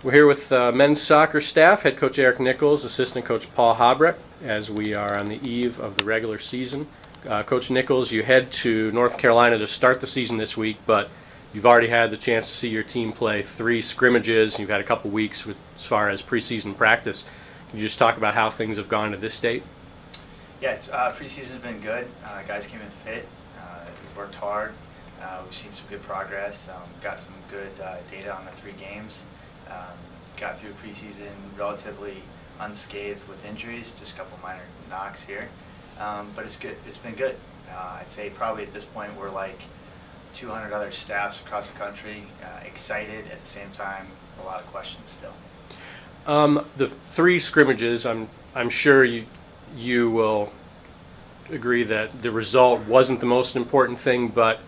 We're here with men's soccer staff, head coach Eric Nichols, assistant coach Paul Habrecht, as we are on the eve of the regular season. Coach Nichols, you head to North Carolina to start the season this week, but you've already had the chance to see your team play 3 scrimmages. You've had a couple weeks as far as preseason practice. Can you just talk about how things have gone to this date? Yeah, preseason's been good. Guys came in fit. We worked hard. We've seen some good progress. Got some good data on the 3 games. Got through preseason relatively unscathed with injuries, just a couple minor knocks here. But it's good. It's been good. I'd say probably at this point we're like 200 other staffs across the country, excited at the same time, a lot of questions still. The 3 scrimmages, I'm sure you will agree that the result wasn't the most important thing, but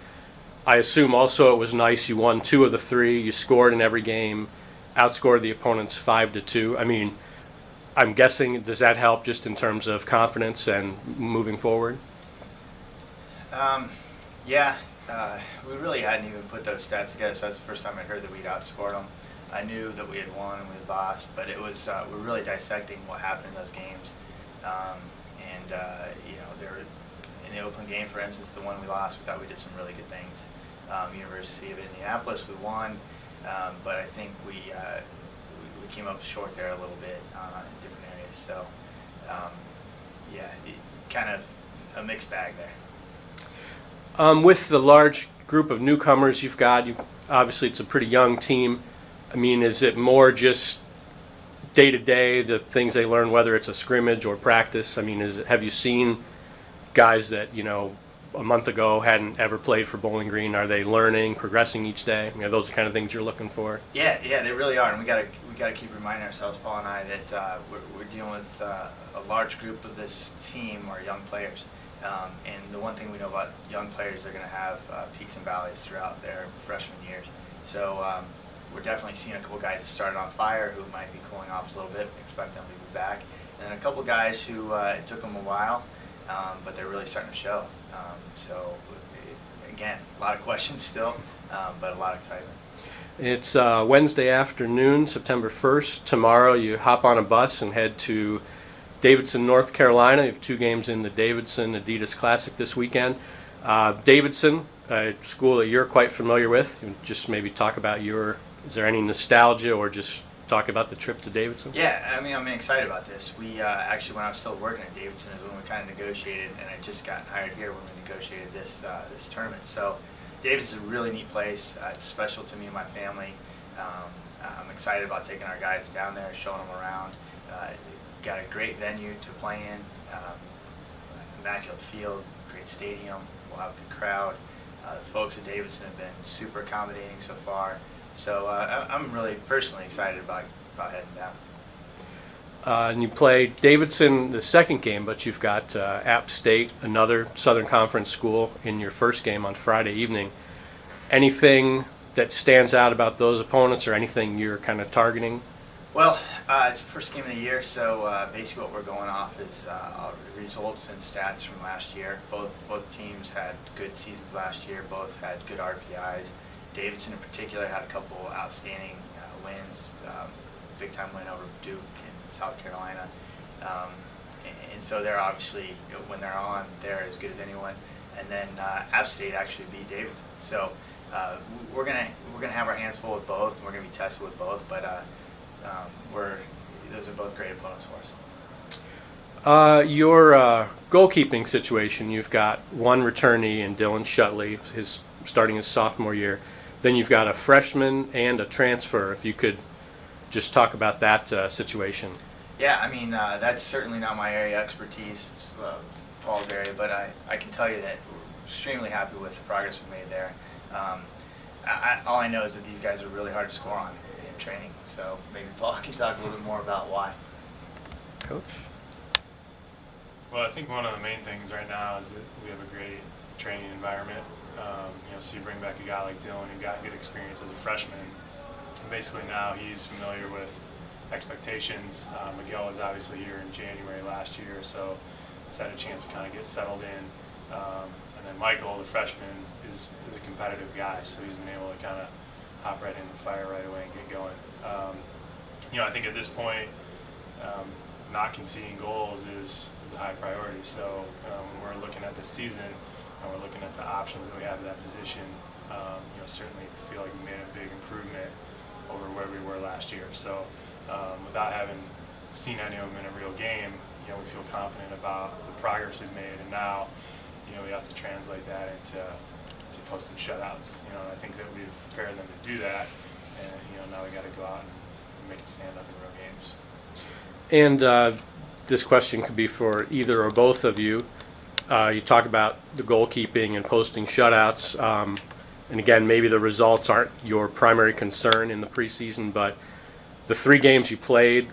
I assume also it was nice you won 2 of the 3. You scored in every game, outscored the opponents 5-2. I mean, I'm guessing, does that help just in terms of confidence and moving forward? Yeah, we really hadn't even put those stats together, so that's the first time I heard that we'd outscored them. I knew that we had won and we had lost, but it was we're really dissecting what happened in those games. There in the Oakland game, for instance, the one we lost, we thought we did some really good things. University of Indianapolis, we won, but I think we came up short there a little bit in different areas. So, kind of a mixed bag there. With the large group of newcomers you've got, obviously it's a pretty young team. I mean, is it more just day-to-day, the things they learn, whether it's a scrimmage or practice? I mean, have you seen guys that, a month ago hadn't ever played for Bowling Green? Are they learning, progressing each day? Those are the kind of things you're looking for. Yeah, they really are, and we gotta keep reminding ourselves, Paul and I, that we're dealing with a large group of this team are young players, and the one thing we know about young players, they're going to have peaks and valleys throughout their freshman years. So we're definitely seeing a couple guys that started on fire who might be cooling off a little bit. We expect them to be back, and then a couple guys who it took them a while, but they're really starting to show. So again, a lot of questions still, but a lot of excitement. It's Wednesday afternoon, September 1st. Tomorrow you hop on a bus and head to Davidson, North Carolina. You have 2 games in the Davidson Adidas Classic this weekend. Davidson, a school that you're quite familiar with. Just maybe talk about is there any nostalgia or just talk about the trip to Davidson? Yeah, I mean, I'm excited about this. We actually, when I was still working at Davidson, is when we kind of negotiated, and I just got hired here when we negotiated this tournament. So Davidson's a really neat place. It's special to me and my family. I'm excited about taking our guys down there, showing them around. Got a great venue to play in, immaculate field, great stadium. We'll have a good crowd. The folks at Davidson have been super accommodating so far. So I'm really personally excited about heading down. And you play Davidson the second game, but you've got App State, another Southern Conference school, in your first game on Friday evening. Anything that stands out about those opponents or anything you're kind of targeting? Well, it's the first game of the year, so basically what we're going off is results and stats from last year. Both teams had good seasons last year. Both had good RPIs. Davidson in particular had a couple outstanding wins, big-time win over Duke in South Carolina. And so they're obviously, when they're on, they're as good as anyone. And then App State actually beat Davidson. So we're gonna have our hands full with both, and we're gonna be tested with both. But those are both great opponents for us. Your goalkeeping situation, you've got one returnee in Dylan Shutley, starting his sophomore year. Then you've got a freshman and a transfer. If you could just talk about that situation. Yeah, I mean, that's certainly not my area of expertise. It's Paul's area, but I can tell you that we're extremely happy with the progress we've made there. All I know is that these guys are really hard to score on in training, so maybe Paul can talk a little bit more about why. Coach? Well, I think one of the main things right now is that we have a great training environment. So you bring back a guy like Dylan who got good experience as a freshman. And basically now he's familiar with expectations. Miguel was obviously here in January last year, so he's had a chance to kind of get settled in. And then Michael, the freshman, is a competitive guy, so he's been able to kind of hop right in the fire right away and get going. I think at this point, not conceding goals is a high priority. So when we're looking at this season and we're looking at the options that we have at that position, certainly feel like we made a big improvement over where we were last year. So without having seen any of them in a real game, we feel confident about the progress we've made, and now we have to translate that into posting shutouts. I think that we've prepared them to do that, and now we got to go out and make it stand up in real games. And this question could be for either or both of you. You talk about the goalkeeping and posting shutouts, and again, maybe the results aren't your primary concern in the preseason, but the 3 games you played,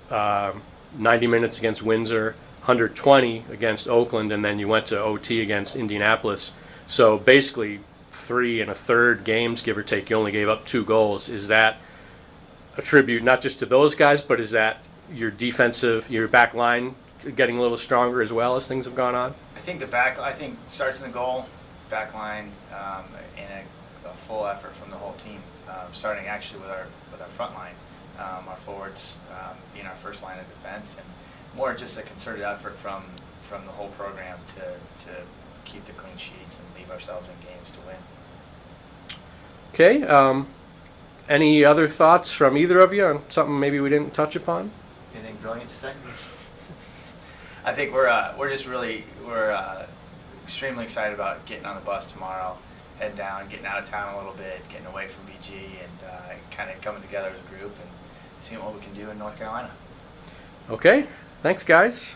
90 minutes against Windsor, 120 against Oakland, and then you went to OT against Indianapolis. So basically 3 1/3 games, give or take, you only gave up 2 goals. Is that a tribute not just to those guys, but is that your back line getting a little stronger as well as things have gone on? I think starts in the goal, back line, and a full effort from the whole team, starting actually with our front line, our forwards being our first line of defense, and more just a concerted effort from the whole program to keep the clean sheets and leave ourselves in games to win. Okay. Any other thoughts from either of you on something maybe we didn't touch upon? Anything brilliant to say? I think we're extremely excited about getting on the bus tomorrow, heading down, getting out of town a little bit, getting away from BG, and kind of coming together as a group and seeing what we can do in North Carolina. Okay. Thanks, guys.